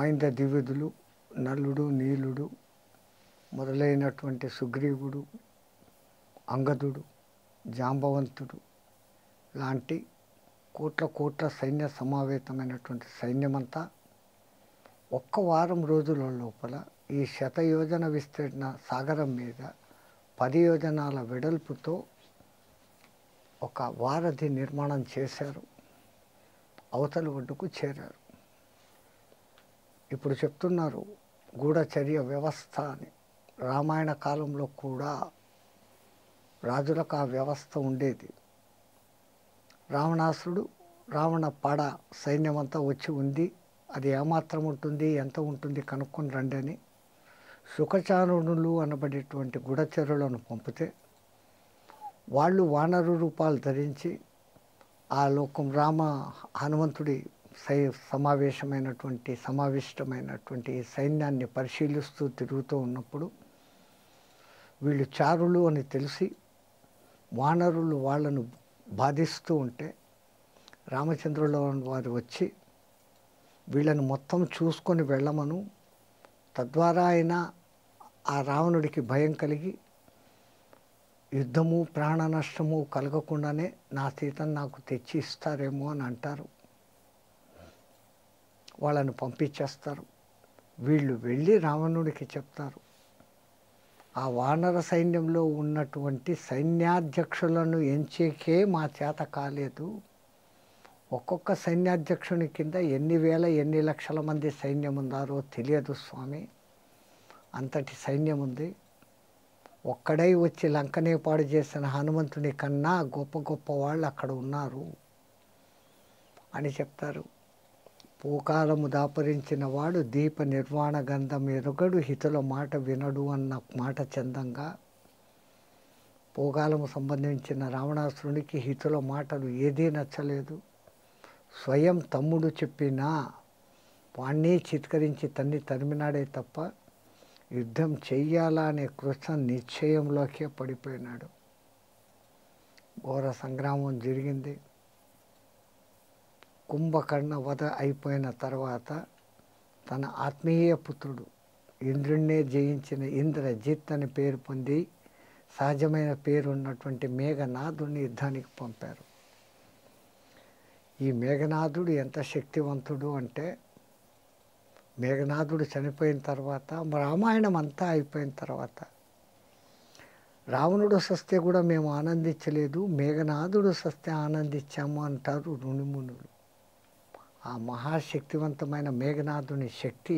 మైంద ద్వివిధులు, నలుడు నీలుడు మొదలైనటువంటి సుగ్రీవుడు, అంగదుడు, జాంబవంతుడు లాంటి కోట్ల సైన్య సమావేతమైనటువంటి సైన్యమంతా ఒక్క వారం రోజుల లోపల ఈ శతయోజన విస్తీర్ణ సాగరం మీద 10 యోజనాల వెడల్పుతో ఒక వారధి నిర్మాణం చేశారు. అవతలి ఒడ్డుకు చేరారు. ఇప్పుడు చెప్తున్నారు గూఢచర్య వ్యవస్థ అని. రామాయణ కాలంలో కూడా రాజులకు ఆ వ్యవస్థ ఉండేది. రావణాసురుడు రావణ పడ సైన్యమంతా వచ్చి ఉంది, అది ఏమాత్రం ఉంటుంది, ఎంత ఉంటుంది కనుక్కొని రండి అని శుకచారుణులు అనబడేటువంటి గూఢచర్యులను పంపితే వాళ్ళు వానరు రూపాలు ధరించి ఆ లోకం హనుమంతుడి సమావిష్టమైనటువంటి సైన్యాన్ని పరిశీలిస్తూ తిరుగుతూ ఉన్నప్పుడు వీళ్ళు చారులు అని తెలిసి వానరులు వాళ్ళను బాధిస్తూ ఉంటే రామచంద్రుల వారు వచ్చి వీళ్ళని మొత్తం చూసుకొని వెళ్ళమను, తద్వారా అయినా ఆ రావణుడికి భయం కలిగి యుద్ధము ప్రాణ నష్టము కలగకుండానే నా సీతను నాకు తెచ్చి ఇస్తారేమో అని అంటారు. వాళ్ళని పంపించేస్తారు. వీళ్ళు వెళ్ళి రావణుడికి చెప్తారు, ఆ వానర సైన్యంలో ఉన్నటువంటి సైన్యాధ్యక్షులను ఎంచేకే మా చేత కాలేదు. ఒక్కొక్క సైన్యాధ్యక్షుని కింద ఎన్ని వేల ఎన్ని లక్షల మంది సైన్యం ఉందారో తెలియదు స్వామి, అంతటి సైన్యం ఉంది. ఒక్కడై వచ్చి లంకనే పాడు చేసిన హనుమంతుని కన్నా గొప్ప గొప్ప వాళ్ళు అక్కడ ఉన్నారు అని చెప్తారు. పూకాలము దాపరించిన వాడు దీప నిర్వాణ గంధం ఎరుగడు, హితుల మాట వినడు అన్న మాట చందంగా పూకాలము సంబంధించిన రావణాసురునికి హితుల మాటలు ఏదీ నచ్చలేదు. స్వయం తమ్ముడు చెప్పినా వాణ్ణి చిత్కరించి తరిమినాడే తప్ప యుద్ధం చెయ్యాలా అనే కృష్ణ నిశ్చయంలోకే పడిపోయినాడు. ఘోర సంగ్రామం జరిగింది. కుంభకర్ణ వధ అయిపోయిన తర్వాత తన ఆత్మీయ పుత్రుడు ఇంద్రుణ్ణే జయించిన ఇంద్రజిత్ అని పేరు పొంది సహజమైన పేరు ఉన్నటువంటి మేఘనాథుడిని యుద్ధానికి పంపారు. ఈ మేఘనాథుడు ఎంత శక్తివంతుడు అంటే, మేఘనాథుడు చనిపోయిన తర్వాత రామాయణం అంతా అయిపోయిన తర్వాత రావణుడు సస్తే కూడా మేము ఆనందించలేదు, మేఘనాథుడు సస్తే ఆనందించాము అంటారు రుణిమునులు. ఆ మహాశక్తివంతమైన మేఘనాథుని శక్తి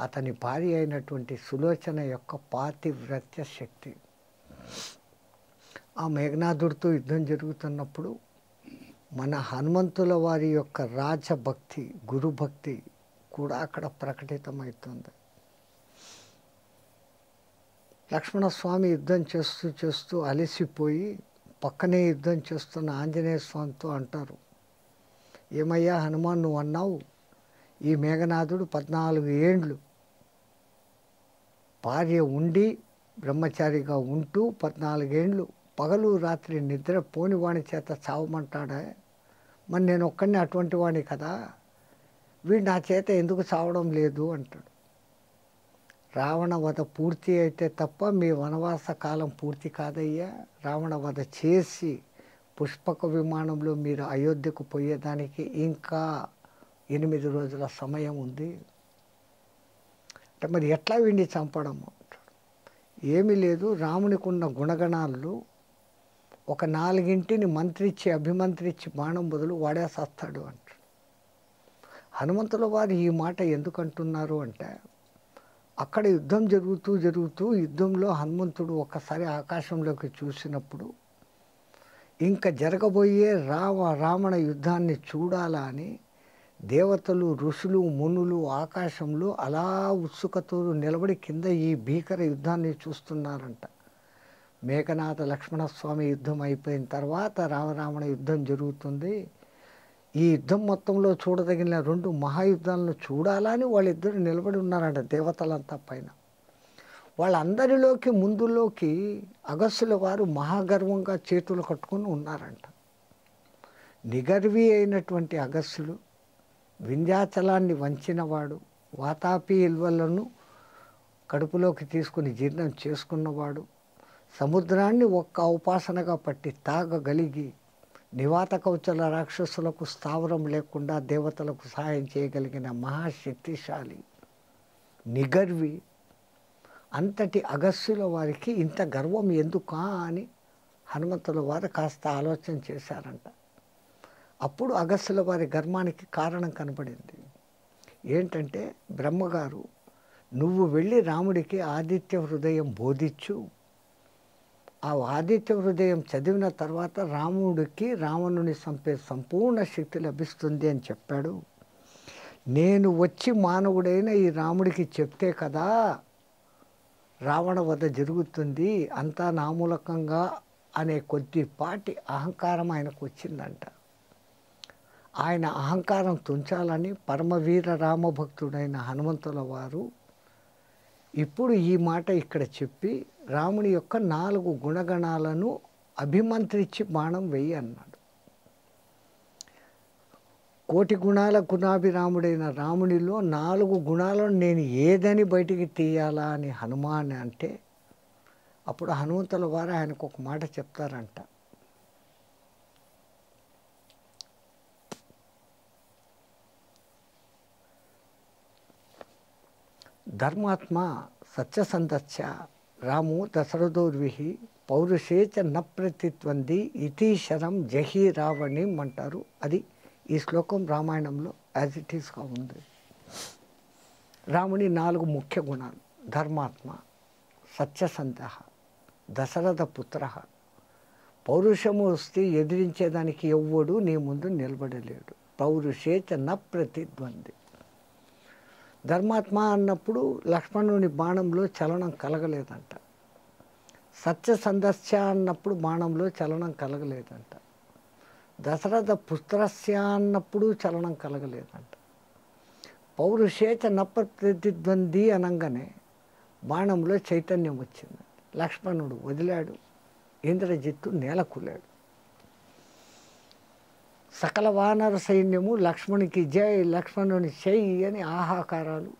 అతని భార్య అయినటువంటి సులోచన యొక్క పాతివ్రత్య శక్తి. ఆ మేఘనాథుడితో యుద్ధం జరుగుతున్నప్పుడు మన హనుమంతుల వారి యొక్క రాజభక్తి, గురుభక్తి కూడా అక్కడ ప్రకటితమవుతుంది. లక్ష్మణస్వామి యుద్ధం చేస్తూ అలసిపోయి పక్కనే యుద్ధం చేస్తున్న ఆంజనేయ స్వామితో అంటారు, ఏమయ్యా హనుమాన్, నువ్వు అన్నావు ఈ మేఘనాథుడు 14 ఏండ్లు భార్య ఉండి బ్రహ్మచారిగా ఉంటూ 14 ఏండ్లు పగలు రాత్రి నిద్ర పోని వాని చేత చావమంటాడా? మరి నేను ఒక్కడిని అటువంటి వాడిని కదా, వీడు నా చేత ఎందుకు చావడం లేదు అంటాడు. రావణ వధ పూర్తి అయితే తప్ప మీ వనవాస కాలం పూర్తి కాదయ్యా. రావణ వధ చేసి పుష్పక విమానంలో మీరు అయోధ్యకు పోయేదానికి ఇంకా 8 రోజుల సమయం ఉంది అంటే మరి ఎట్లా వీడిని చంపడం అంటాడు. ఏమీ లేదు, రామునికి ఉన్న గుణగణాల్లో ఒక 4 మంత్రించి అభిమంత్రించి బాణం బదులు వాడేసేస్తాడు అంటాడు. హనుమంతుల వారు ఈ మాట ఎందుకు అంటున్నారు అంటే, అక్కడ యుద్ధం జరుగుతూ యుద్ధంలో హనుమంతుడు ఒక్కసారి ఆకాశంలోకి చూసినప్పుడు ఇంకా జరగబోయే రావణ యుద్ధాన్ని చూడాలా అని దేవతలు, ఋషులు, మునులు ఆకాశంలో అలా ఉత్సుకతో నిలబడి కింద ఈ భీకర యుద్ధాన్ని చూస్తున్నారంట. మేఘనాథ లక్ష్మణస్వామి యుద్ధం అయిపోయిన తర్వాత రావణ యుద్ధం జరుగుతుంది. ఈ యుద్ధం మొత్తంలో చూడదగిన 2 మహాయుద్ధాలను చూడాలని వాళ్ళిద్దరు నిలబడి ఉన్నారంట దేవతలంతా పైన. వాళ్ళందరిలోకి ముందులోకి అగస్సుల వారు మహాగర్వంగా చేతులు కట్టుకొని ఉన్నారంట. నిగర్వి అయినటువంటి అగస్సులు, వింధ్యాచలాన్ని వంచినవాడు, వాతాపి ఇల్వలను కడుపులోకి తీసుకుని జీర్ణం చేసుకున్నవాడు, సముద్రాన్ని ఒక్క ఉపాసనగా పట్టి తాగగలిగి నివాత కవచల రాక్షసులకు స్థావరం లేకుండా దేవతలకు సహాయం చేయగలిగిన మహాశక్తిశాలి నిగర్వి అంతటి అగస్త్యుల వారికి ఇంత గర్వం ఎందుకా అని హనుమంతుల వారు కాస్త ఆలోచన చేశారంట. అప్పుడు అగస్త్యుల వారి గర్వానికి కారణం కనబడింది. ఏంటంటే, బ్రహ్మగారు నువ్వు వెళ్ళి రాముడికి ఆదిత్య హృదయం బోధించు, ఆ ఆదిత్య హృదయం చదివిన తర్వాత రాముడికి రావణుని చంపే సంపూర్ణ శక్తి లభిస్తుంది అని చెప్పాడు. నేను వచ్చి మానవుడైన ఈ రాముడికి చెప్తే కదా రావణ వధ జరుగుతుంది, అంతా నా మూలకంగా అనే కొద్దిపాటి అహంకారం ఆయనకు వచ్చిందంట. ఆయన అహంకారం తుంచాలని పరమవీర రామభక్తుడైన హనుమంతుల వారు ఇప్పుడు ఈ మాట ఇక్కడ చెప్పి రాముని యొక్క 4 గుణగణాలను అభిమంత్రించి బాణం వెయ్యి అన్నాడు. కోటి గుణాల గుణాభిరాముడైన రామునిలో 4 గుణాలను నేను ఏదని బయటికి తీయాలా అని హనుమాన్ అంటే, అప్పుడు హనుమంతుల వారు ఆయనకు ఒక మాట చెప్తారంట. ధర్మాత్మ సత్యసంధశ్చ రాము దశరథోర్విహి పౌరుషేచ న ప్రతిద్వంది ఇతీశరం జహి రావణి అంటారు. అది ఈ శ్లోకం రామాయణంలో యాజ్ ఇట్ ఈస్గా ఉంది. రాముని 4 ముఖ్య గుణాలు: ధర్మాత్మ, సత్యసంధ, దశరథ పుత్ర. పౌరుషము వస్తే ఎదిరించేదానికి ఎవ్వడు నీ ముందు నిలబడలేడు. పౌరుషేచ న ప్రతిద్వంది. ధర్మాత్మ అన్నప్పుడు లక్ష్మణుని బాణంలో చలనం కలగలేదంట. సత్యసంధస్య అన్నప్పుడు బాణంలో చలనం కలగలేదంట. దశరథ పుత్రస్య అన్నప్పుడు చలనం కలగలేదంట. పౌరుషేచ న ప్రతిద్వంది అనగానే బాణంలో చైతన్యం వచ్చింది. లక్ష్మణుడు వదిలాడు, ఇంద్రజిత్తు నేలకూలాడు. సకల వానర సైన్యము లక్ష్మణునికి జై, లక్ష్మణుని జై అని ఆహాకారాలు,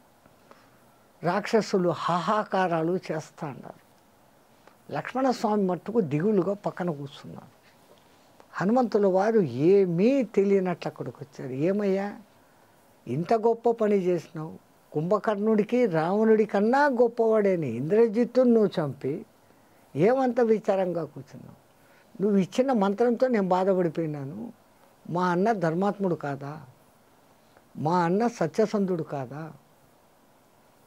రాక్షసులు హాహాకారాలు చేస్తా అన్నారు. లక్ష్మణస్వామి మట్టుకు దిగులుగా పక్కన కూర్చున్నారు. హనుమంతుల వారు ఏమీ తెలియనట్లు అక్కడికి వచ్చారు. ఏమయ్యా, ఇంత గొప్ప పని చేసినావు, కుంభకర్ణుడికి రావణుడి కన్నా గొప్పవాడేని ఇంద్రజిత్తును నువ్వు చంపి ఏమంత విచారంగా కూర్చున్నావు? నువ్వు ఇచ్చిన మంత్రంతో నేను బాధపడిపోయినాను. మా అన్న ధర్మాత్ముడు కాదా? మా అన్న సత్యసంధుడు కాదా?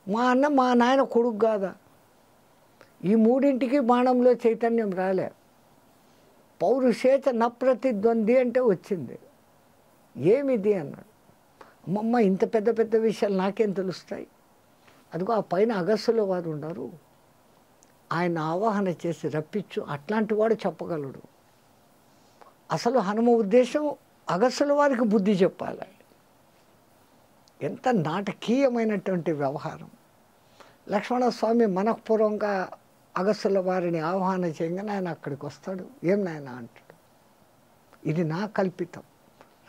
మా అన్న మా నాయన కొడుకు కాదా? ఈ మూడింటికి బాణంలో చైతన్యం రాలే. పౌరుషేచ న ప్రతిద్వంది అంటే వచ్చింది. ఏమిది అన్నాడు. అమ్మమ్మ, ఇంత పెద్ద పెద్ద విషయాలు నాకేం తెలుస్తాయి? అదిగో ఆ పైన అగస్త్యుల వారు ఉన్నారు, ఆయన ఆవాహన చేసి రప్పించు. అట్లాంటి వాడు చెప్పగలడు. అసలు హనుమ ఉద్దేశం అగస్త్యుల వారికి బుద్ధి చెప్పాలి. ఎంత నాటకీయమైనటువంటి వ్యవహారం. లక్ష్మణస్వామి మనఃపూర్వంగా అగస్త్యుల వారిని ఆహ్వానం చేయగానే ఆయన అక్కడికి వస్తాడు. ఏం నాయన అంటాడు. ఇది నా కల్పితం.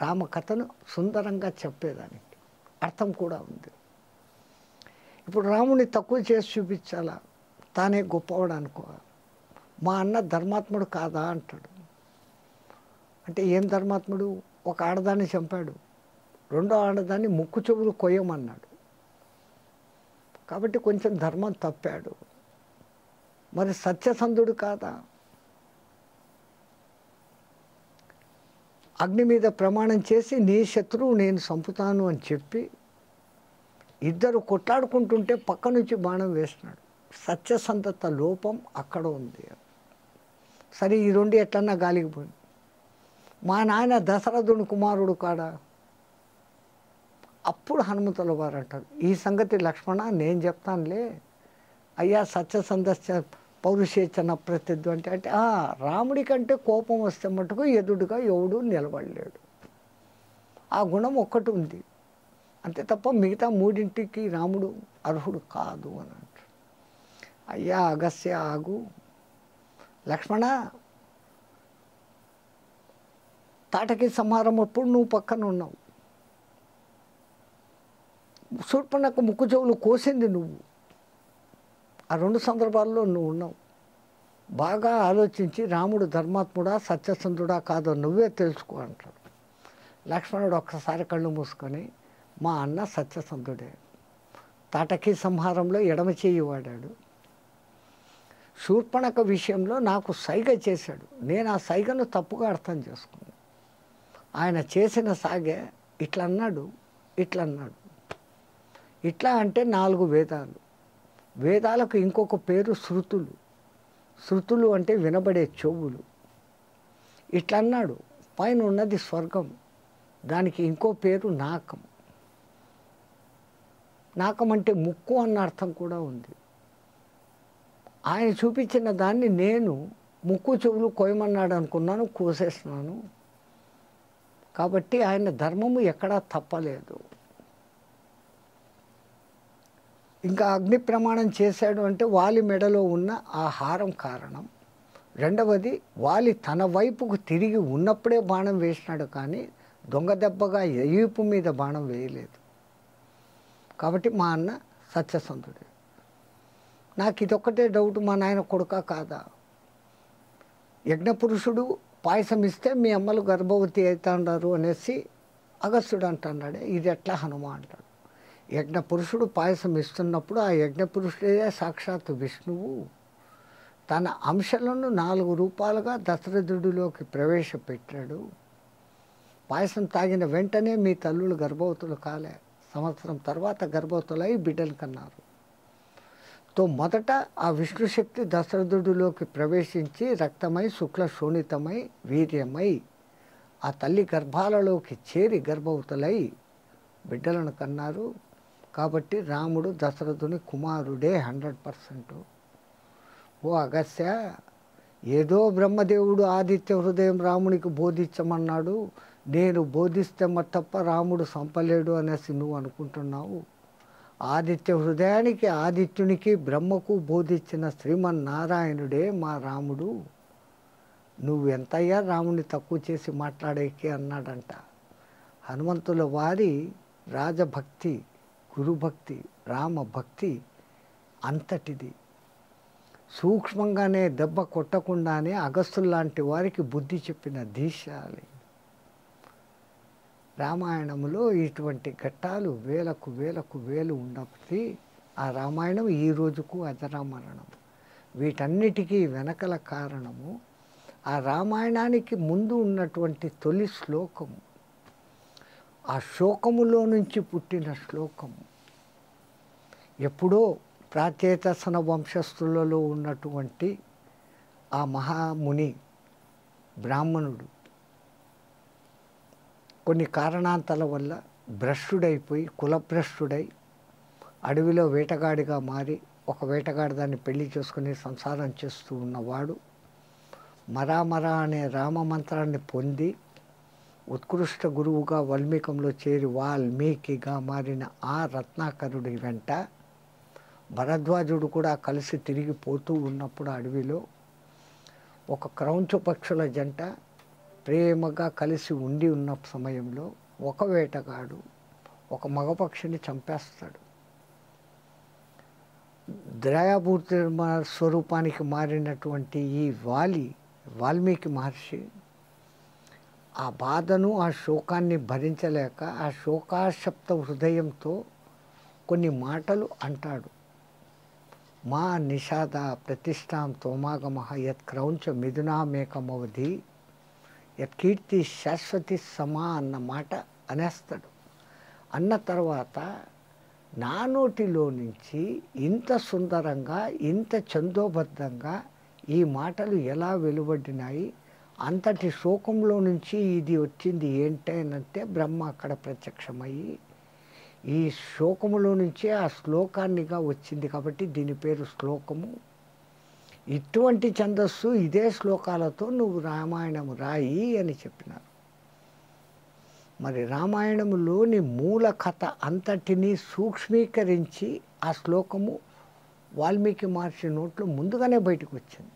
రామకథను సుందరంగా చెప్పేదానికి అర్థం కూడా ఉంది. ఇప్పుడు రాముని తక్కువ చేసి చూపించాలా, తానే గొప్పవాడు అనుకోవాలి. మా అన్న ధర్మాత్ముడు కాదా అంటాడు. అంటే ఏం ధర్మాత్ముడు? ఒక ఆడదాన్ని చంపాడు, రెండో ఆడదాన్ని ముక్కు చెవులు కొయ్యమన్నాడు. కాబట్టి కొంచెం ధర్మం తప్పాడు. మరి సత్యసంధుడు కాదా? అగ్ని మీద ప్రమాణం చేసి నీ శత్రువు నేను చంపుతాను అని చెప్పి ఇద్దరు కొట్లాడుకుంటుంటే పక్క నుంచి బాణం వేసినాడు. సత్యసంధత లోపం అక్కడ ఉంది. సరే, ఈ రెండు ఎట్లన్నా గాలికి పోయింది. మా నాయన దశరథుని కుమారుడు కాడా? అప్పుడు హనుమంతుల వారు అంటారు, ఈ సంగతి లక్ష్మణ నేను చెప్తానులే అయ్యా. సత్యసంధస్య పౌరుషేచన ప్రతిద్దు అంటే రాముడి కంటే కోపం వస్తే మటుకు ఎదుడుగా ఎవడు నిలబడలేడు. ఆ గుణం ఒక్కటి ఉంది అంతే తప్ప మిగతా మూడింటికి రాముడు అర్హుడు కాదు అని అంటారు. అయ్యా అగస్య ఆగు, లక్ష్మణ తాటకి సంహారం అప్పుడు నువ్వు పక్కన ఉన్నావు. శూర్పణఖ ముక్కు చెవులు కోసింది నువ్వు. ఆ 2 సందర్భాల్లో నువ్వు ఉన్నావు. బాగా ఆలోచించి రాముడు ధర్మాత్ముడా సత్యసంధుడా కాదో నువ్వే తెలుసుకో అంటాడు. లక్ష్మణుడు ఒక్కసారి కళ్ళు మూసుకొని మా అన్న సత్యసంధుడే. తాటకీ సంహారంలో ఎడమ చేయి వాడాడు. శూర్పణఖ విషయంలో నాకు సైగ చేశాడు. నేను ఆ సైగను తప్పుగా అర్థం చేసుకున్నాను. ఆయన చేసిన సాగే ఇట్లా అన్నాడు, ఇట్లా అన్నాడు. ఇట్లా అంటే 4 వేదాలు. వేదాలకు ఇంకొక పేరు శృతులు. శృతులు అంటే వినబడే చెవులు. ఇట్లా అన్నాడు. పైన ఉన్నది స్వర్గం, దానికి ఇంకో పేరు నాకం. నాకం అంటే ముక్కు అన్న అర్థం కూడా ఉంది. ఆయన చూపించిన దాన్ని నేను ముక్కు చెవులు కోయమన్నాడు అనుకున్నాను, కోసేస్తున్నాను. కాబట్టి ఆయన ధర్మము ఎక్కడా తప్పలేదు. ఇంకా అగ్ని ప్రమాణం చేశాడు అంటే వాలి మెడలో ఉన్న ఆ హారం కారణం. రెండవది, వాలి తన వైపుకు తిరిగి ఉన్నప్పుడే బాణం వేసినాడు, కానీ దొంగ దెబ్బగా ఎయిపు మీద బాణం వేయలేదు. కాబట్టి మా అన్న సత్యసంధుడే. నాకు ఇదొక్కటే డౌట్, మా నాయన కొడుకా కాదా? యజ్ఞపురుషుడు పాయసం ఇస్తే మీ అమ్మలు గర్భవతి అవుతాడారు అనేసి అగస్త్యుడు అంటున్నాడే, ఇది ఎట్లా హనుమ అంటాడు. యజ్ఞపురుషుడు పాయసం ఇస్తున్నప్పుడు ఆ యజ్ఞపురుషుడే సాక్షాత్తు విష్ణువు తన అంశాలను 4 రూపాలుగా దశరథుడిలోకి ప్రవేశపెట్టాడు. పాయసం తాగిన వెంటనే మీ తల్లులు గర్భవతులు కాలే, సంవత్సరం తర్వాత గర్భవతులై బిడ్డలు కన్నారు. మొదట ఆ విష్ణుశక్తి దశరథుడిలోకి ప్రవేశించి రక్తమై శుక్ల శోణితమై వీర్యమై ఆ తల్లి గర్భాలలోకి చేరి గర్భవతులై బిడ్డలను కన్నారు. కాబట్టి రాముడు దశరథుని కుమారుడే 100%. ఓ అగస్త్య, ఏదో బ్రహ్మదేవుడు ఆదిత్య హృదయం రామునికి బోధించమన్నాడు, నేను బోధిస్తే తప్ప రాముడు సంపలేడు అనేసి నువ్వు అనుకుంటున్నావు. ఆదిత్య హృదయానికి ఆదిత్యునికి బ్రహ్మకు బోధించిన శ్రీమన్నారాయణుడే మా రాముడు. నువ్వెంతయ్యా రాముని తక్కువ చేసి మాట్లాడేకి అన్నాడంట. హనుమంతుల వారి రాజభక్తి, గురుభక్తి, రామభక్తి అంతటిది. సూక్ష్మంగానే దెబ్బ కొట్టకుండానే అగస్త్యుల్లాంటి వారికి బుద్ధి చెప్పిన దీశాలి. రామాయణంలో ఇటువంటి ఘట్టాలు వేలకు వేలకు వేలు ఉన్నప్పటికీ ఆ రామాయణం ఈ రోజుకు అజరామరణం. వీటన్నిటికీ వెనకల కారణము ఆ రామాయణానికి ముందు ఉన్నటువంటి తొలి శ్లోకము, ఆ శోకములో నుంచి పుట్టిన శ్లోకము. ఎప్పుడో ప్రాచేతసన వంశస్థులలో ఉన్నటువంటి ఆ మహాముని బ్రాహ్మణుడు కొన్ని కారణాంతాల వల్ల భ్రష్టుడైపోయి కులభ్రష్టుడై అడవిలో వేటగాడిగా మారి ఒక వేటగాడి దాన్ని పెళ్లి చేసుకుని సంసారం చేస్తూ ఉన్నవాడు మరామరా అనే రామమంత్రాన్ని పొంది ఉత్కృష్ట గురువుగా వాల్మీకంలో చేరి వాల్మీకిగా మారిన ఆ రత్నాకరుడి వెంట భరద్వాజుడు కూడా కలిసి తిరిగిపోతూ ఉన్నప్పుడు అడవిలో ఒక క్రౌంచ పక్షుల జంట ప్రేమగా కలిసి ఉండి ఉన్న సమయంలో ఒక వేటగాడు ఒక మగపక్షిని చంపేస్తాడు. దయాభూతి స్వరూపానికి మారినటువంటి ఈ వాల్మీకి మహర్షి ఆ బాధను ఆ శోకాన్ని భరించలేక ఆ శోకాశప్త హృదయంతో కొన్ని మాటలు అంటాడు. మా నిషాద ప్రతిష్టాం తోమాగమః యత్ క్రౌంచ మిథునామేకమవధి యత్ కీర్తి శాశ్వతి సమా అన్న మాట అనేస్తాడు. అన్న తర్వాత నా నోటిలో నుంచి ఇంత సుందరంగా ఇంత ఛందోబద్ధంగా ఈ మాటలు ఎలా వెలువడినాయి, అంతటి శోకంలో నుంచి ఇది వచ్చింది ఏంటంటే బ్రహ్మ అక్కడ ప్రత్యక్షమయ్యి ఈ శోకములో నుంచే ఆ శ్లోకాన్నిగా వచ్చింది కాబట్టి దీని పేరు శ్లోకము. ఇటువంటి ఛందస్సు ఇదే శ్లోకాలతో నువ్వు రామాయణము రాయి అని చెప్పినారు. మరి రామాయణములోని మూల కథ అంతటినీ సూక్ష్మీకరించి ఆ శ్లోకము వాల్మీకి మహర్షి నోట్లో ముందుగానే బయటకు వచ్చింది.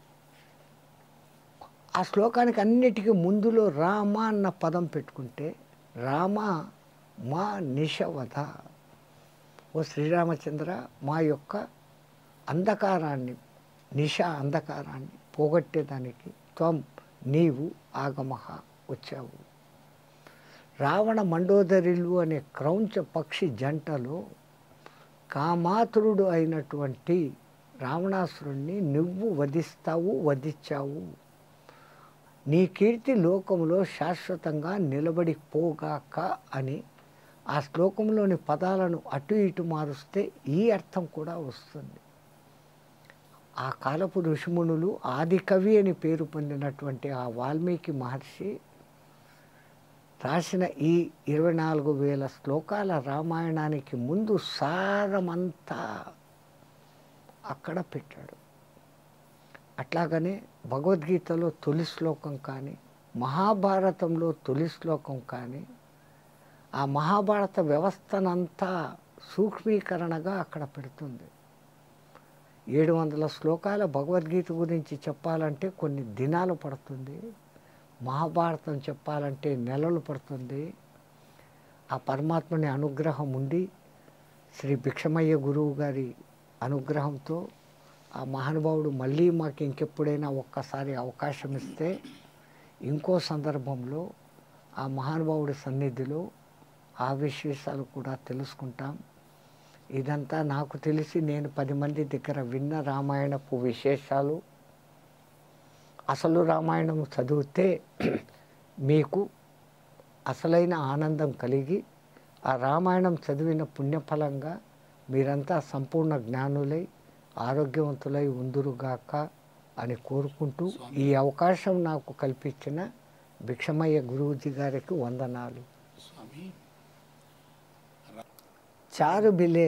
ఆ శ్లోకానికి అన్నిటికీ ముందులో రామ అన్న పదం పెట్టుకుంటే రామ మా నిషవధ ఓ శ్రీరామచంద్ర, మా యొక్క అంధకారాన్ని, నిశా అంధకారాన్ని పోగొట్టేదానికి నీవు ఆగమహ వచ్చావు. రావణ మండోదరిలు అనే క్రౌంచ పక్షి జంటలో కామాతురుడు అయినటువంటి రావణాసురుణ్ణి నువ్వు వధించావు. నీ కీర్తి లోకంలో శాశ్వతంగా నిలబడిపోగాక అని ఆ శ్లోకంలోని పదాలను అటు ఇటు మారుస్తే ఈ అర్థం కూడా వస్తుంది. ఆ కాలపు ఋషిమునులు ఆది కవి అని పేరు పొందినటువంటి ఆ వాల్మీకి మహర్షి రాసిన ఈ 24,000 శ్లోకాల రామాయణానికి ముందు సారమంతా అక్కడ పెట్టాడు. అట్లాగనే భగవద్గీతలో తొలి శ్లోకం కానీ, మహాభారతంలో తొలి శ్లోకం కానీ, ఆ మహాభారత వ్యవస్థనంతా సూక్ష్మీకరణగా అక్కడ పెడుతుంది. 700 శ్లోకాల భగవద్గీత గురించి చెప్పాలంటే కొన్ని దినాలు పడుతుంది. మహాభారతం చెప్పాలంటే నెలలు పడుతుంది. ఆ పరమాత్మని అనుగ్రహం ఉండి శ్రీ భిక్షమయ్య గురువు గారి అనుగ్రహంతో ఆ మహానుభావుడు మళ్ళీ మాకు ఇంకెప్పుడైనా ఒక్కసారి అవకాశం ఇస్తే ఇంకో సందర్భంలో ఆ మహానుభావుడి సన్నిధిలో ఆ విశేషాలు కూడా తెలుసుకుంటాం. ఇదంతా నాకు తెలిసి నేను 10 మంది దగ్గర విన్న రామాయణపు విశేషాలు. అసలు రామాయణం చదివితే మీకు అసలైన ఆనందం కలిగి ఆ రామాయణం చదివిన పుణ్యఫలంగా మీరంతా సంపూర్ణ జ్ఞానులై ఆరోగ్యవంతులై ఉందురుగాక అని కోరుకుంటూ ఈ అవకాశం నాకు కల్పించిన భిక్షమయ్య గురూజీ గారికి వందనాలు. चार बिले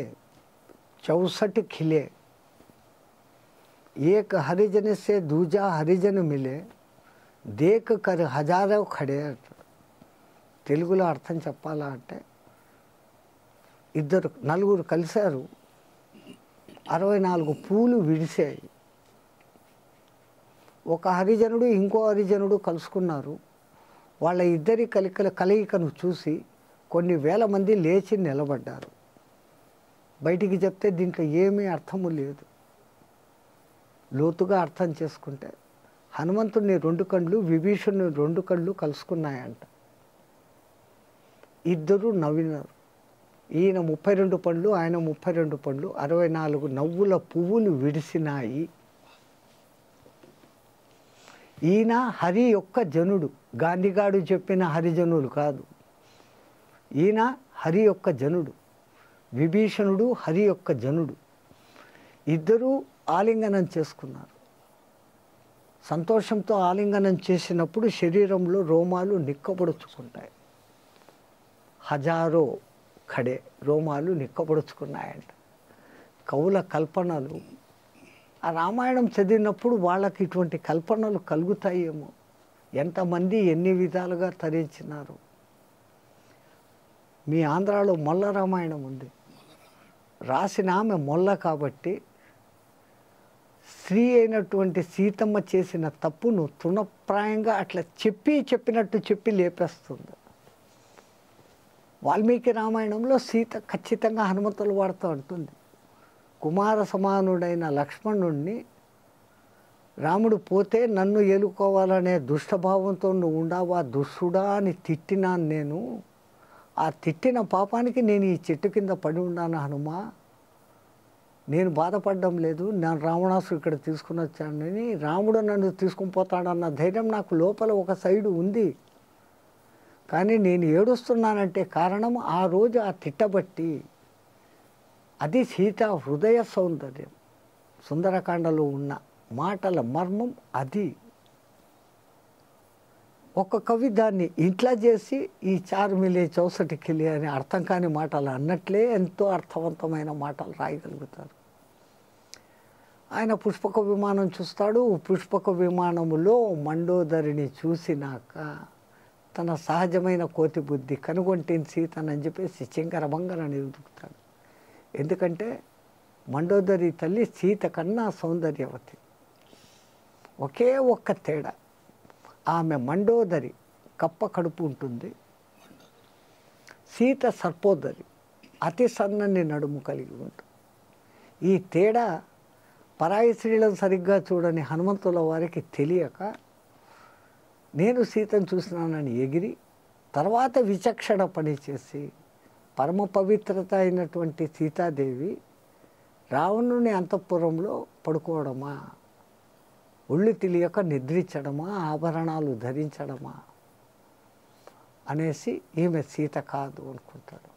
64 खिले, एक हरिजन से दूजा हरिजन मिले, देख कर हजारों खड़े. తెలుగులో అర్థం చెప్పాలా అంటే, నలుగురు కలిశారు, 64 పూలు విడిసాయి. ఒక హరిజనుడు ఇంకో హరిజనుడు కలుసుకున్నారు. వాళ్ళ ఇద్దరి కలయికను చూసి కొన్ని వేల మంది లేచి నిలబడ్డారు. బయటికి చెప్తే దీంట్లో ఏమీ అర్థము లేదు. లోతుగా అర్థం చేసుకుంటే హనుమంతుడిని 2 కళ్ళు, విభీషణుని 2 కళ్ళు కలుసుకున్నాయంట. ఇద్దరు నవ్వినారు. ఈయన 32 పళ్ళు, ఆయన 32 పళ్ళు, 64 నవ్వుల పువ్వులు విడిసినాయి. ఈయన హరి యొక్క జనుడు, గాంధీగాడు చెప్పిన హరిజనులు కాదు. ఈయన హరి యొక్క జనుడు, విభీషణుడు హరి యొక్క జనుడు. ఇద్దరూ ఆలింగనం చేసుకున్నారు. సంతోషంతో ఆలింగనం చేసినప్పుడు శరీరంలో రోమాలు నిక్కబొడుచుకుంటాయి. హజారో ఖడే రోమాలు నిక్కబొడుచుకున్నాయంట. కవుల కల్పనలు, ఆ రామాయణం చదివినప్పుడు వాళ్ళకి ఇటువంటి కల్పనలు కలుగుతాయేమో. ఎంతమంది ఎన్ని విధాలుగా తరించినారు. మీ ఆంధ్రాలో మొల్ల రామాయణం ఉంది, రాసిన ఆమె మొల్ల కాబట్టి స్త్రీ అయినటువంటి సీతమ్మ చేసిన తప్పును తృణప్రాయంగా అట్లా చెప్పినట్టు చెప్పి లేపేస్తుంది. వాల్మీకి రామాయణంలో సీత ఖచ్చితంగా హనుమంతులు వాడుతూ ఉంటుంది. కుమార సమానుడైన లక్ష్మణుణ్ణి రాముడు పోతే నన్ను ఏలుకోవాలనే దుష్టభావంతో నువ్వు ఉండావా దుష్టుడా అని తిట్టినాను నేను. ఆ తిట్టిన పాపానికి నేను ఈ చెట్టు కింద పడి ఉన్నాను హనుమా. నేను బాధపడడం లేదు, నేను రావణాసుడు ఇక్కడ తీసుకుని వచ్చానని, రాముడు నన్ను తీసుకుని పోతాడన్న ధైర్యం నాకు లోపల ఒక సైడు ఉంది. కానీ నేను ఏడుస్తున్నానంటే కారణం ఆ రోజు ఆ తిట్టబట్టి. అది సీత హృదయ సౌందర్యం. సుందరకాండలో ఉన్న మాటల మర్మం అది. ఒక కవి దాన్ని ఇట్లా చేసి ఈ 4 మిలే 64 కిలే అని అర్థం కాని మాటలు అన్నట్లే ఎంతో అర్థవంతమైన మాటలు రాయగలుగుతారు. ఆయన పుష్పక విమానం చూస్తాడు. పుష్పక విమానములో మండోదరిని చూసినాక తన సహజమైన కోతి బుద్ధి కనుగొంటిని సీతనని చెప్పేసి చింగర బంగరని ఎదుగుతాడు. ఎందుకంటే మండోదరి తల్లి సీత కన్నా సౌందర్యవతి. ఒకే ఒక్క తేడా, ఆమె మండోదరి కప్ప కడుపు ఉంటుంది, సీత సర్పోదరి అతి సన్నని నడుము కలిగి ఉంటుంది. ఈ తేడా పరాయి స్త్రీలను సరిగ్గా చూడని హనుమంతుల వారికి తెలియక నేను సీతను చూసినానని ఎగిరి తర్వాత విచక్షణ పనిచేసి పరమ పవిత్రత అయినటువంటి సీతాదేవి రావణుని అంతఃపురంలో పడుకోవడమా, ఒళ్ళు తెలియక నిద్రించడమా, ఆభరణాలు ధరించడమా అనేసి ఈమె సీత కాదు అనుకుంటాడు.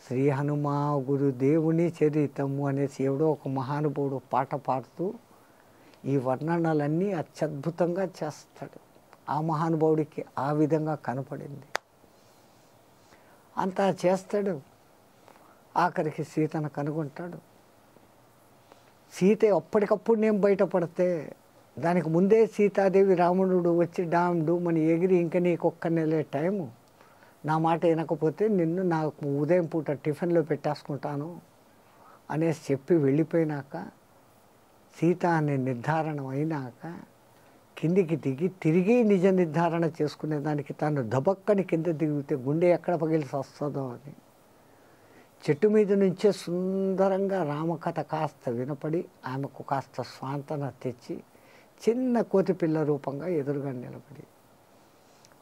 శ్రీ హనుమా గురుదేవుని చరితము అనేసి ఎవడో ఒక మహానుభావుడు పాట పాడుతూ ఈ వర్ణనలన్నీ అత్యద్భుతంగా చేస్తాడు. ఆ మహానుభావుడికి ఆ విధంగా కనపడింది. అంతా చేస్తాడు. ఆఖరికి సీతను కనుగొంటాడు. సీత అప్పటికప్పుడు నేను బయటపడితే దానికి ముందే సీతాదేవి రావణుడు వచ్చి డామ్ డూమని ఎగిరి ఇంక నీకు ఒక్క నెలే టైము, నా మాట వినకపోతే నిన్ను నాకు ఉదయం పూట టిఫిన్లో పెట్టేసుకుంటాను అనేసి చెప్పి వెళ్ళిపోయినాక సీత అనే నిర్ధారణ అయినాక కిందికి దిగి తిరిగి నిజ నిర్ధారణ చేసుకునేదానికి తాను దబక్కని కింద దిగితే గుండె ఎక్కడ పగిలిసి వస్తుందో అని చెట్టు మీద నుంచే సుందరంగా రామకథ కాస్త వినపడి ఆమెకు కాస్త స్వాంతన తెచ్చి చిన్న కోతిపిల్ల రూపంగా ఎదురుగా నిలబడి,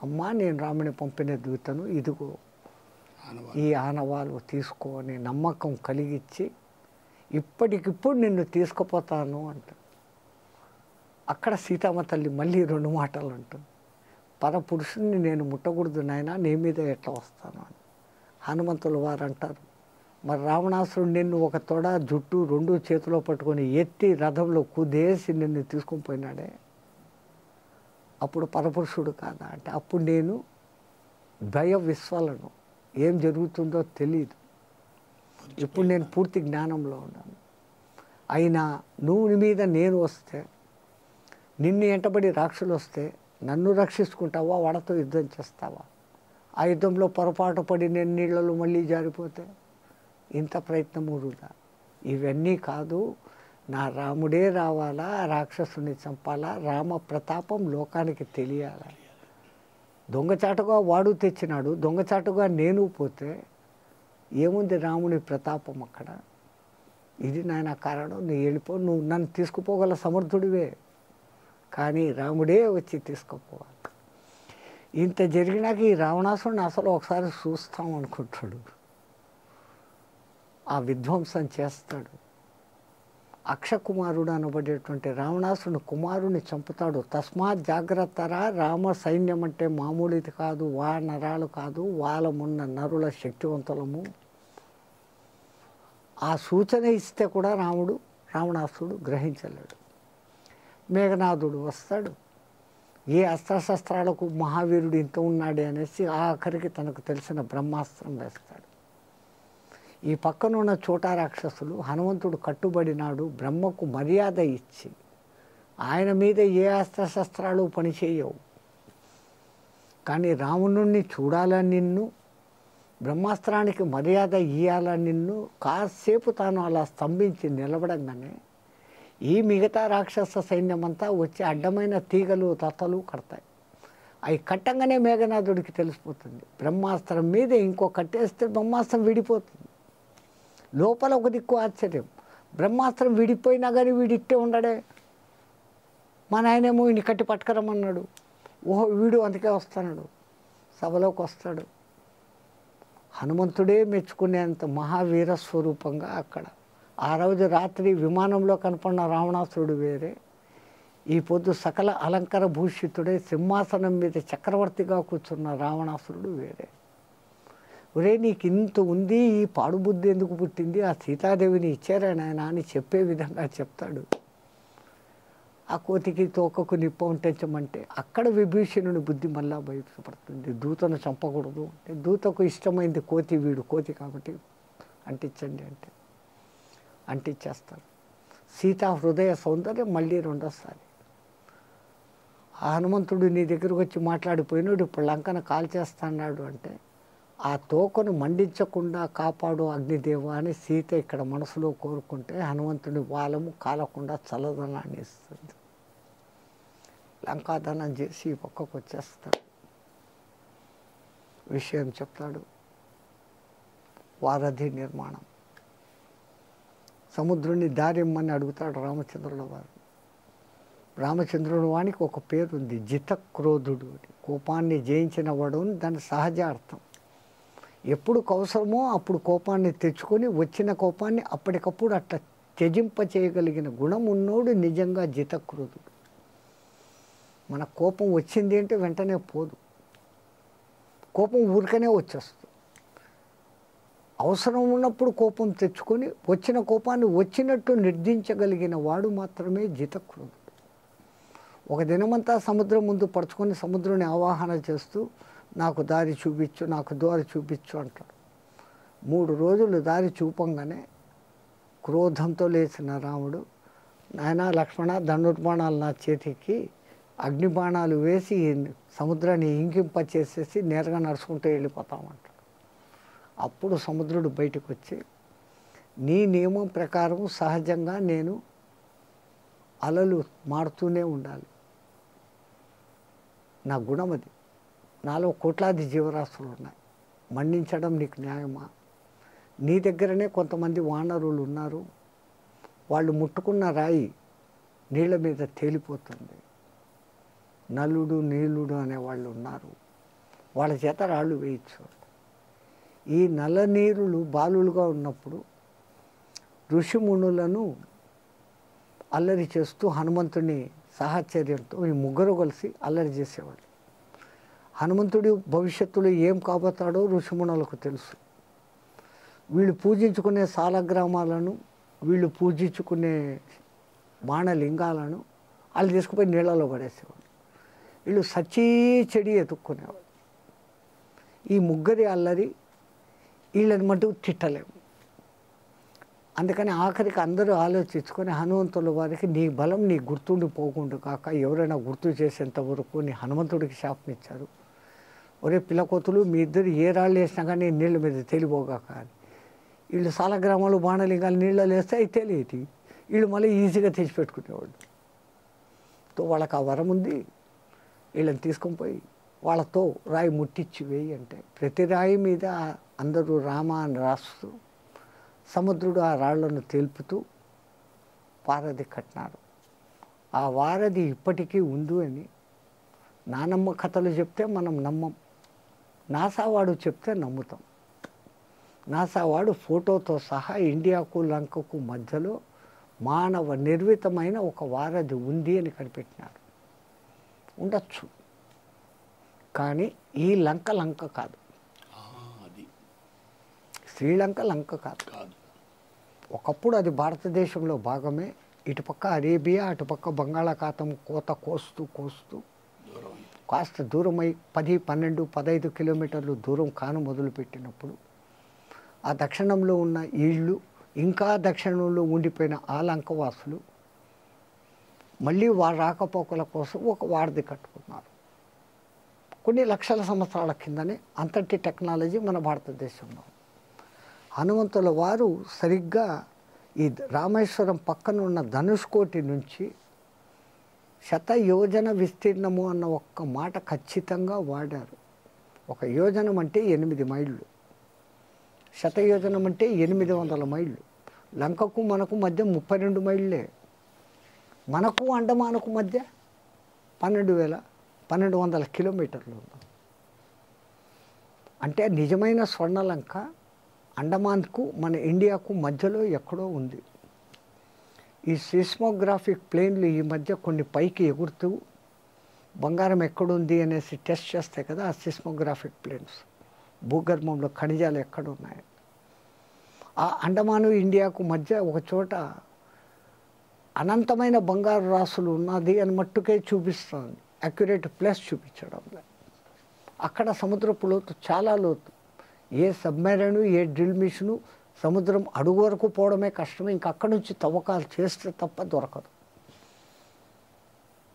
అమ్మా నేను రాముని పంపిన దూతను, ఇదిగో ఈ ఆనవాలు తీసుకో అని నమ్మకం కలిగించి ఇప్పటికిప్పుడు నిన్ను తీసుకుపోతాను అంట. అక్కడ సీతమ్మ తల్లి మళ్ళీ 2 మాటలు అంటుంది. పరపురుషుణ్ణి నేను ముట్టకూడదు నాయన, నీ మీద ఎట్లా వస్తాను అని. హనుమంతుల వారు అంటారు, మరి రావణాసురుడు నిన్ను ఒక తొడ జుట్టు 2 చేతిలో పట్టుకొని ఎత్తి రథంలో కుదేసి నిన్ను తీసుకొని పోయినాడే, అప్పుడు పరపురుషుడు కాదా అంటే అప్పుడు నేను భయ విశ్వలను, ఏం జరుగుతుందో తెలియదు, ఇప్పుడు నేను పూర్తి జ్ఞానంలో ఉన్నాను. అయినా నువ్వు మీద నేను వస్తే, నిన్ను ఎంటబడి రాక్షసులు వస్తే నన్ను రక్షించుకుంటావా, వాడతో యుద్ధం చేస్తావా? ఆ యుద్ధంలో పొరపాటు పడి నేను నీళ్ళలో మళ్ళీ జారిపోతే ఇంత ప్రయత్నం వృధా. ఇవన్నీ కాదు, నా రాముడే రావాలా, రాక్షసుని చంపాలా, రామ ప్రతాపం లోకానికి తెలియాలా. దొంగచాటుగా వాడు తెచ్చినాడు, దొంగచాటుగా నేను పోతే ఏముంది రాముని ప్రతాపం అక్కడ? ఇది నాయన కారణం, నువ్వు వెళ్ళిపో, నువ్వు నన్ను తీసుకుపోగల సమర్థుడివే, కానీ రాముడే వచ్చి తీసుకుపోవాలి. ఇంత జరిగినాక ఈ రావణాసుడిని అసలు ఒకసారి చూస్తాం అనుకుంటాడు. ఆ విధ్వంసం చేస్తాడు. అక్షకుమారుడు అనబడేటువంటి రావణాసుని కుమారుని చంపుతాడు. తస్మాత్ జాగ్రత్తరా, రామ సైన్యం అంటే మామూలుది కాదు, నరాలు కాదు, వాళ్ళమున్న నరుల శక్తివంతులము. ఆ సూచన ఇస్తే కూడా రావణాసుడు గ్రహించలేడు. మేఘనాథుడు వస్తాడు. ఏ అస్త్రశస్త్రాలకు మహావీరుడు ఇంత ఉన్నాడే అనేసి ఆఖరికి తనకు తెలిసిన బ్రహ్మాస్త్రం వేస్తాడు. ఈ పక్కనున్న చోటా రాక్షసులు హనుమంతుడు కట్టుబడినాడు, బ్రహ్మకు మర్యాద ఇచ్చి ఆయన మీద ఏ అస్త్రశస్త్రాలు పనిచేయవు. కానీ రావణుణ్ణి చూడాలని నిన్ను, బ్రహ్మాస్త్రానికి మర్యాద ఇయ్యాలని నిన్ను కాసేపు తాను అలా స్తంభించి నిలబడంగానే ఈ మిగతా రాక్షస సైన్యమంతా వచ్చి అడ్డమైన తీగలు తత్తలు కడతాయి. అవి కట్టంగానే మేఘనాథుడికి తెలిసిపోతుంది, బ్రహ్మాస్త్రం మీద ఇంకో కట్టేస్తే బ్రహ్మాస్త్రం విడిపోతుంది. లోపల ఒక దిక్కు ఆశ్చర్యం, బ్రహ్మాస్త్రం విడిపోయినా కానీ వీడిట్టే ఉండడే. మా నాయనేమో ఈయన కట్టి పట్టుకరమన్నాడు, ఓహో వీడు అందుకే వస్తున్నాడు, సభలోకి వస్తాడు. హనుమంతుడే మెచ్చుకునేంత మహావీర స్వరూపంగా అక్కడ ఆ రోజు రాత్రి విమానంలో కనపడిన రావణాసురుడు వేరే, ఈ పొద్దు సకల అలంకార భూషితుడే సింహాసనం మీద చక్రవర్తిగా కూర్చున్న రావణాసురుడు వేరే. ఒరే నీకు ఇంత ఉంది, ఈ పాడుబుద్ధి ఎందుకు పుట్టింది, ఆ సీతాదేవిని ఇచ్చారా నాయన అని చెప్పే విధంగా చెప్తాడు. ఆ కోతికి తోకకు నిప్పు అంటించమంటే అక్కడ విభీషణుని బుద్ధి మళ్ళా బయటపడుతుంది. దూతను చంపకూడదు అంటే దూతకు ఇష్టమైంది కోతి, వీడు కోతి కాబట్టి అంటించండి అంటే అంటించేస్తారు. సీతా హృదయ సౌందర్యం మళ్ళీ రెండోసారి. ఆ హనుమంతుడు నీ దగ్గరకు వచ్చి మాట్లాడిపోయినాడు, ఇప్పుడు లంకను కాల్చేస్తాడు అంటే ఆ తోకను మండించకుండా కాపాడు అగ్నిదేవ అని సీత ఇక్కడ మనసులో కోరుకుంటే హనుమంతుడి వాలము కాలకుండా చల్లదనాన్ని ఇస్తుంది. లంకాదనం చేసి ఈ పక్కకు వచ్చేస్తాడు. విషయం చెప్తాడు. వారధి నిర్మాణం. సముద్రుని దారిమ్మని అడుగుతాడు రామచంద్రుల వారు. రామచంద్రుని వానికి ఒక పేరుంది, జితక్రోధుడు అని. కోపాన్ని జయించిన వాడు అని దాని సహజ అర్థం. ఎప్పుడు అవసరమో అప్పుడు కోపాన్ని తెచ్చుకొని వచ్చిన కోపాన్ని అప్పటికప్పుడు అట్లా త్యజింప చేయగలిగిన గుణం ఉన్నోడు నిజంగా జితక్రోధుడు. మన కోపం వచ్చింది అంటే వెంటనే పోదు, కోపం ఊరికనే వచ్చేస్తుంది. అవసరం ఉన్నప్పుడు కోపం తెచ్చుకొని వచ్చిన కోపాన్ని వచ్చినట్టు నిర్దించగలిగిన వాడు మాత్రమే జితక్రోధుడు. ఒక దినమంతా సముద్రం ముందు పడుచుకొని సముద్రుని ఆవాహన చేస్తూ నాకు దారి చూపించు, నాకు దారి చూపించు అంటాడు. 3 రోజులు దారి చూపంగానే క్రోధంతో లేచిన రాముడు, నాయనా లక్ష్మణ, ధనుర్బాణాలు నా చేతికి, అగ్నిబాణాలు వేసి సముద్రాన్ని ఇంకింప చేసేసి నేరుగా నడుచుకుంటూ వెళ్ళిపోతామంటాడు. అప్పుడు సముద్రుడు బయటకు వచ్చి, నీ నియమం ప్రకారం సహజంగా నేను అలలు మారుతూనే ఉండాలి, నా గుణం అది. నాలో కోట్లాది జీవరాశులు ఉన్నాయి, మన్నించడం నీకు న్యాయమా? నీ దగ్గరనే కొంతమంది వానరులు ఉన్నారు, వాళ్ళు ముట్టుకున్న రాయి నీళ్ళ మీద తేలిపోతుంది. నలుడు నీలుడు అనేవాళ్ళు ఉన్నారు, వాళ్ళ చేత రాళ్ళు వేయచ్చు. ఈ నల్ల నీరులు బాలులుగా ఉన్నప్పుడు ఋషిమునులను అల్లరి చేస్తూ హనుమంతుని సాహచర్యంతో ఈ ముగ్గురు కలిసి అల్లరి చేసేవాళ్ళు. హనుమంతుడి భవిష్యత్తులో ఏం కాబోతాడో ఋషిమునులకు తెలుసు. వీళ్ళు పూజించుకునే సాలగ్రామాలను, వీళ్ళు పూజించుకునే బాణలింగాలను వాళ్ళు తీసుకుపోయి నీళ్ళలో పడేసేవాళ్ళు. వీళ్ళు సచ్చీ చెడి ఎత్తుక్కునేవాళ్ళు. ఈ ముగ్గురి అల్లరి వీళ్ళని మటుకు తిట్టలేము. అందుకని ఆఖరికి అందరూ ఆలోచించుకొని హనుమంతుల వారికి, నీ బలం నీ గుర్తుండిపోకుండా కాక ఎవరైనా గుర్తు చేసేంత వరకు నీ హనుమంతుడికి శాపం ఇచ్చారు. ఒరే పిల్లకోతులు, మీ ఇద్దరు ఏ రాళ్ళు వేసినా కానీ నీళ్ళ మీద తేలిపోగాక అని. వీళ్ళు సాలగ్రామాలు బాణలింగాలు నీళ్ళలో వేస్తే అవి తేలిటి, వీళ్ళు మళ్ళీ ఈజీగా తెచ్చిపెట్టుకునేవాళ్ళు. తో వాళ్ళకి ఆ వరం ఉంది. వీళ్ళని తీసుకొని పోయి వాళ్ళతో రాయి ముట్టించి వేయి అంటే ప్రతి రాయి మీద అందరూ రామ అని రాస్తూ సముద్రుడు ఆ రాళ్లను తెలుపుతూ వారధి కట్టినారు. ఆ వారధి ఇప్పటికీ ఉంది అని నానమ్మ కథలు చెప్తే మనం నమ్మం, నాసావాడు చెప్తే నమ్ముతాం. నాసావాడు ఫోటోతో సహా ఇండియాకు లంకకు మధ్యలో మానవ నిర్మితమైన ఒక వారధి ఉంది అని కనిపెట్టినారు. ఉండొచ్చు, కానీ ఈ లంక కాదు, శ్రీలంక లంక కాదు. ఒకప్పుడు అది భారతదేశంలో భాగమే. ఇటుపక్క అరేబియా, అటుపక్క బంగాళాఖాతం కోత కోస్తూ కాస్త దూరమై 10, 12, 15 కిలోమీటర్లు దూరం కాను మొదలుపెట్టినప్పుడు ఆ దక్షిణంలో ఉన్న ఈళ్ళు, ఇంకా దక్షిణంలో ఉండిపోయిన ఆ లంకవాసులు మళ్ళీ వారి రాకపోకల కోసం ఒక వారధి కట్టుకున్నారు. కొన్ని లక్షల సంవత్సరాల కిందనే అంతటి టెక్నాలజీ మన భారతదేశంలో. హనుమంతుల వారు సరిగ్గా ఈ రామేశ్వరం పక్కన ఉన్న ధనుష్కోటి నుంచి శతయోజన విస్తీర్ణము అన్న ఒక్క మాట ఖచ్చితంగా వాడారు. ఒక యోజనం అంటే 8 మైళ్ళు, శతయోజనం అంటే 800 మైళ్ళు. లంకకు మనకు మధ్య 32 మైళ్ళే. మనకు అండమానుకు మధ్య 1200 కిలోమీటర్లు. అంటే నిజమైన స్వర్ణలంక అండమాన్కు మన ఇండియాకు మధ్యలో ఎక్కడో ఉంది. ఈ సిస్మోగ్రాఫిక్ ప్లేన్లు ఈ మధ్య కొన్ని పైకి ఎగురుతూ బంగారం ఎక్కడుంది అనేసి టెస్ట్ చేస్తాయి కదా, ఆ సిస్మోగ్రాఫిక్ ప్లేన్స్, భూగర్భంలో ఖనిజాలు ఎక్కడున్నాయి. ఆ అండమాను ఇండియాకు మధ్య ఒక చోట అనంతమైన బంగారు రాసులు ఉన్నది అని మట్టుకే చూపిస్తుంది, అక్యురేట్ ప్లేస్ చూపించడం. అక్కడ సముద్రపు లోతు చాలా లోతు. ఏ సబ్మెరైను, ఏ డ్రిల్ మిషను సముద్రం అడుగు వరకు పోవడమే కష్టమే, ఇంకా అక్కడి నుంచి తవ్వకాలు చేస్తే తప్ప దొరకదు.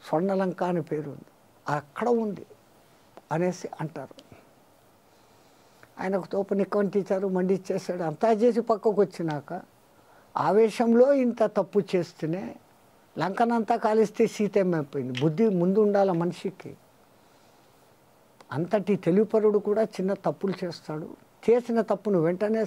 స్వర్ణలంక అని పేరు ఉంది, అక్కడ ఉంది అనేసి అంటారు. ఆయనకు తోపు నిక్కంటించారు, మండిచ్చేసాడు. అంతా చేసి పక్కకు వచ్చినాక ఆవేశంలో ఇంత తప్పు చేస్తేనే లంకనంతా కాలిస్తే సీత ఏమైపోయింది. బుద్ధి ముందు ఉండాల మనిషికి. అంతటి తెలివిపరుడు కూడా చిన్న తప్పులు చేస్తాడు. చేసిన తప్పును వెంటనే